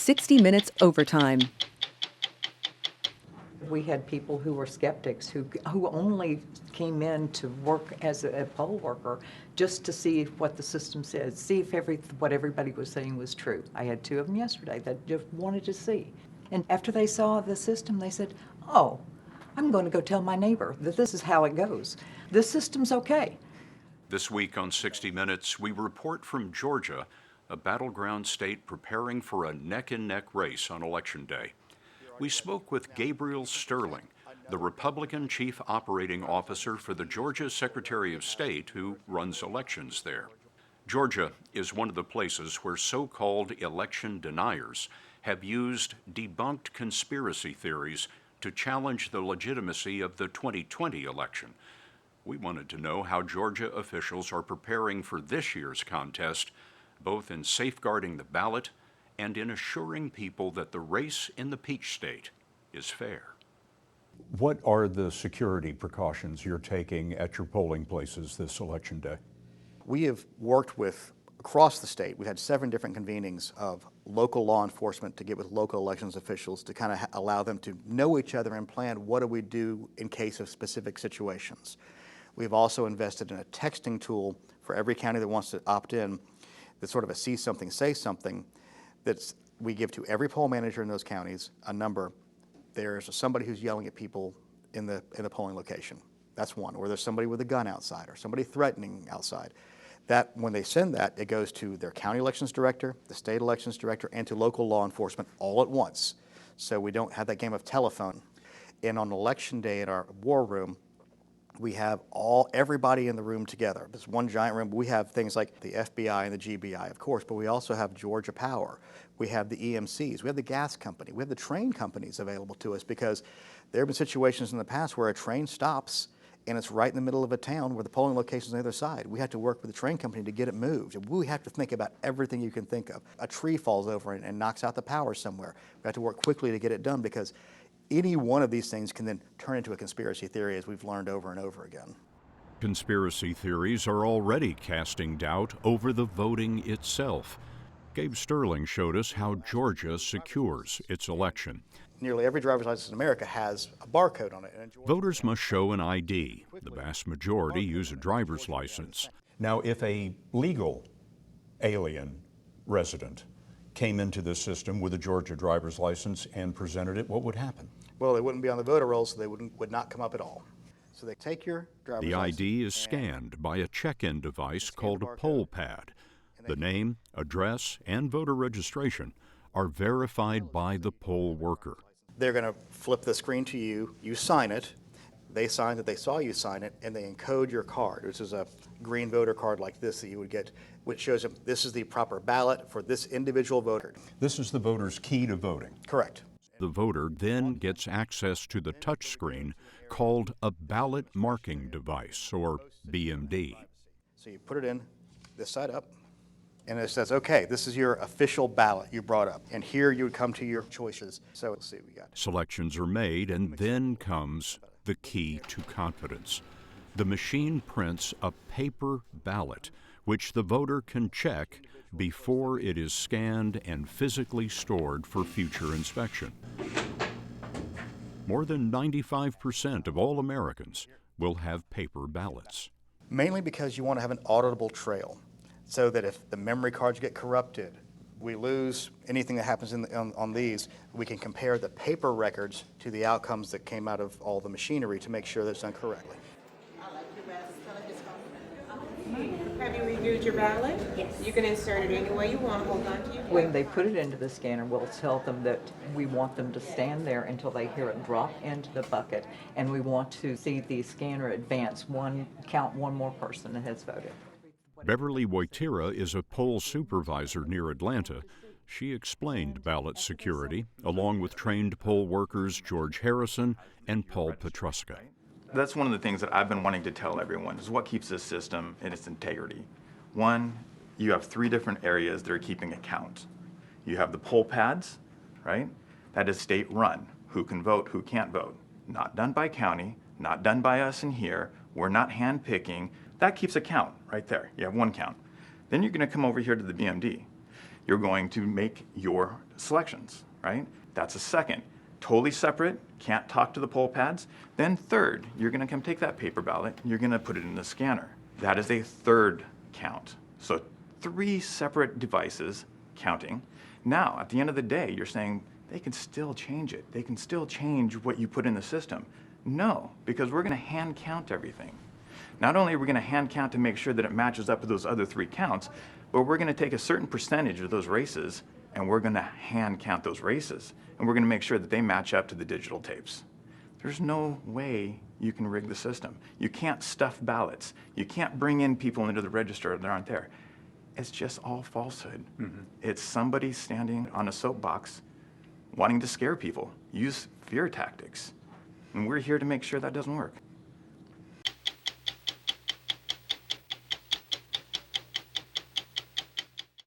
60 Minutes Overtime. We had people who were skeptics who only came in to work as a poll worker just to see what the system said, see if what everybody was saying was true. I had 2 of them yesterday that just wanted to see. And after they saw the system, they said, oh, I'm going to go tell my neighbor that this is how it goes. This system's okay. This week on 60 Minutes, we report from Georgia, a battleground state preparing for a neck-and-neck race on Election Day. We spoke with Gabriel Sterling, the Republican Chief Operating Officer for the Georgia Secretary of State who runs elections there. Georgia is one of the places where so-called election deniers have used debunked conspiracy theories to challenge the legitimacy of the 2020 election. We wanted to know how Georgia officials are preparing for this year's contest, both in safeguarding the ballot and in assuring people that the race in the Peach State is fair. What are the security precautions you're taking at your polling places this election day? We have worked with, across the state, we've had 7 different convenings of local law enforcement to get with local elections officials to kind of allow them to know each other and plan what do we do in case of specific situations. We've also invested in a texting tool for every county that wants to opt in that's sort of a see something, say something. We give to every poll manager in those counties a number. There's somebody who's yelling at people in the polling location. That's one. Or there's somebody with a gun outside or somebody threatening outside. That when they send that, it goes to their county elections director, the state elections director, and to local law enforcement all at once. So we don't have that game of telephone. And on election day in our war room, we have everybody in the room together. It's one giant room. We have things like the FBI and the GBI, of course, but we also have Georgia Power. We have the EMCs. We have the gas company. We have the train companies available to us because there have been situations in the past where a train stops and it's right in the middle of a town where the polling location's on the other side. We have to work with the train company to get it moved. And we have to think about everything you can think of. A tree falls over and knocks out the power somewhere. We have to work quickly to get it done because any one of these things can then turn into a conspiracy theory, as we've learned over and over again. Conspiracy theories are already casting doubt over the voting itself. Gabe Sterling showed us how Georgia secures its election. Nearly every driver's license in America has a barcode on it. Voters must show an ID. The vast majority use a driver's license. Now, if a legal alien resident came into this system with a Georgia driver's license and presented it, what would happen? Well, they wouldn't be on the voter roll, so they would not come up at all. So they take your driver's license. The ID is scanned by a check-in device called a poll pad. The name, address, and voter registration are verified by the poll worker. They're going to flip the screen to you, you sign it, they sign that they saw you sign it, and they encode your card, which is a green voter card like this that you would get, which shows them this is the proper ballot for this individual voter. This is the voter's key to voting. Correct. The voter then gets access to the touch screen called a ballot marking device, or BMD. So you put it in this side up, and it says, okay, this is your official ballot you brought up. And here you would come to your choices. So let's see what we got. Selections are made, and then comes the key to confidence. The machine prints a paper ballot, which the voter can check before it is scanned and physically stored for future inspection. More than 95% of all Americans will have paper ballots. Mainly because you want to have an auditable trail, so that if the memory cards get corrupted, we lose anything that happens on these, we can compare the paper records to the outcomes that came out of all the machinery to make sure that it's done correctly. Have you reviewed your ballot? Yes. You can insert it any way you want. Hold on to your When they put it into the scanner, we'll tell them that we want them to stand there until they hear it drop into the bucket, and we want to see the scanner advance count one more person that has voted. Beverly Wojtyra is a poll supervisor near Atlanta. She explained ballot security, along with trained poll workers George Harrison and Paul Petruska. That's one of the things that I've been wanting to tell everyone is what keeps this system in its integrity. One, you have 3 different areas that are keeping account. You have the poll pads, right? That is state run. Who can vote, who can't vote. Not done by county, not done by us in here. We're not hand picking. That keeps a count right there. You have 1 count. Then you're going to come over here to the BMD. you're going to make your selections, right? That's a second. Totally separate, can't talk to the poll pads. Then third, you're gonna come take that paper ballot, you're gonna put it in the scanner. That is a third count. So 3 separate devices counting. Now, at the end of the day, you're saying they can still change it. They can still change what you put in the system. No, because we're gonna hand count everything. Not only are we gonna hand count to make sure that it matches up with those other 3 counts, but we're gonna take a certain percentage of those races and we're gonna hand count those races. And we're gonna make sure that they match up to the digital tapes. There's no way you can rig the system. You can't stuff ballots. You can't bring in people into the register that aren't there. It's just all falsehood. It's somebody standing on a soapbox wanting to scare people, use fear tactics. And we're here to make sure that doesn't work.